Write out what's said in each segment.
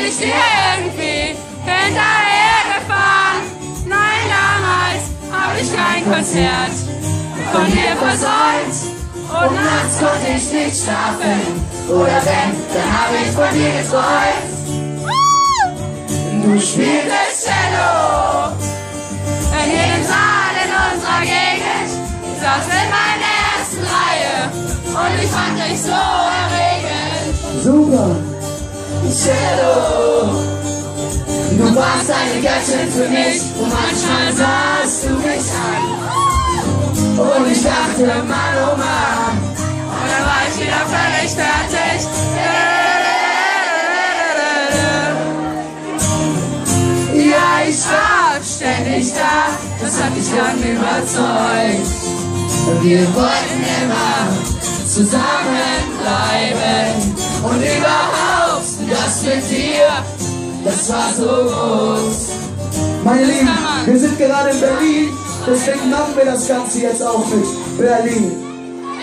ich dir irgendwie hinterhergefahren. Nein, damals hab ich kein Konzert von dir versäumt. Und nachts konnte ich nicht schlafen. Oder wenn, dann hab ich von dir geträumt. Du spieltest Cello in jedem Saal in unserer Gegend. Ich saß in meiner ersten Reihe und ich fand dich so erregend. Super! Cello, du warst eine Göttin für mich und manchmal sahst du mich an. Und ich dachte, Mann, oh Mann, und dann war ich wieder völlig fertig. Ja, ich war ständig da, das hat mich dann überzeugt. Wir wollten immer zusammenbleiben und überhaupt das mit dir, das war so groß. Meine Lieben, wir sind gerade in Berlin, deswegen machen wir das Ganze jetzt auch mit Berlin.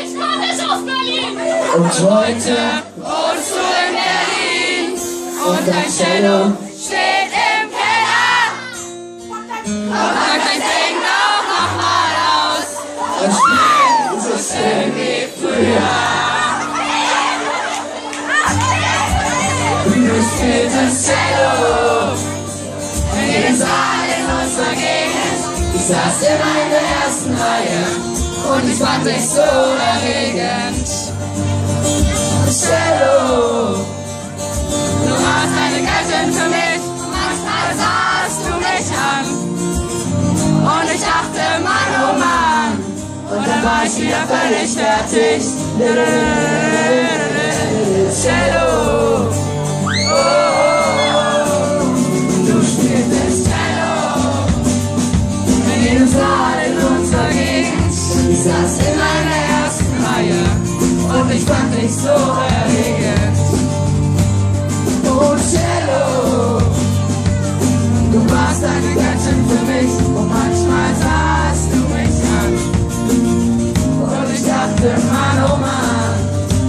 Ich komme nicht aus Berlin! Und heute wohnst du in Berlin und dein Cello steht im Keller und pack dein Ding auch nochmal aus und spielt so schön wie früher. Du spieltest Cello in jedem Saal in unserer Gegend. Ich saß immer in der ersten Reihe und ich fand dich so erregend. Cello, du warst eine Göttin für mich, manchmal sahst du mich an. Und ich dachte, Mann, oh Mann, und dann war ich wieder völlig fertig. Cello, oh, du spieltest Cello in jedem Saal in unserer Gegend. Ich saß in meiner ersten Reihe und ich fand dich so erregend. Oh Cello, du warst eine Göttin für mich und manchmal sahst du mich an. Und ich dachte, Mann, oh Mann,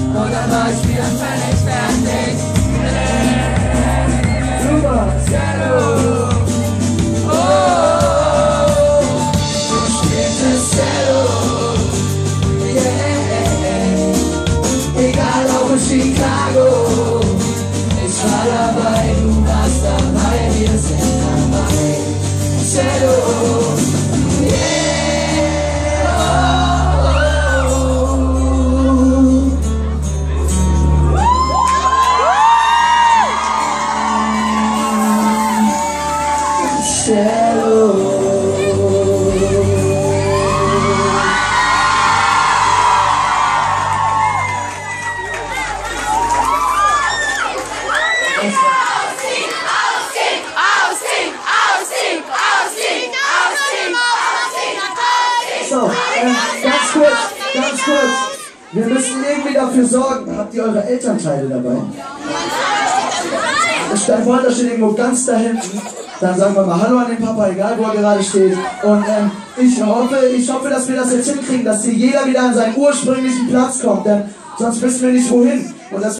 und dann war ich wieder völlig fertig. super! Cello, oh, du spieltest Cello, yeah. Egal ob in Chicago, ich war dabei, du warst dabei, wir sind dabei. Cello, yeah, oh, Cello. So, ganz kurz. Wir müssen irgendwie dafür sorgen. Habt ihr eure Elternteile dabei? Dann wollt ihr steht irgendwo ganz da hinten. Dann sagen wir mal Hallo an den Papa, egal wo er gerade steht. Und ich hoffe, dass wir das jetzt hinkriegen, dass hier jeder wieder an seinen ursprünglichen Platz kommt. Denn sonst wissen wir nicht wohin. Und das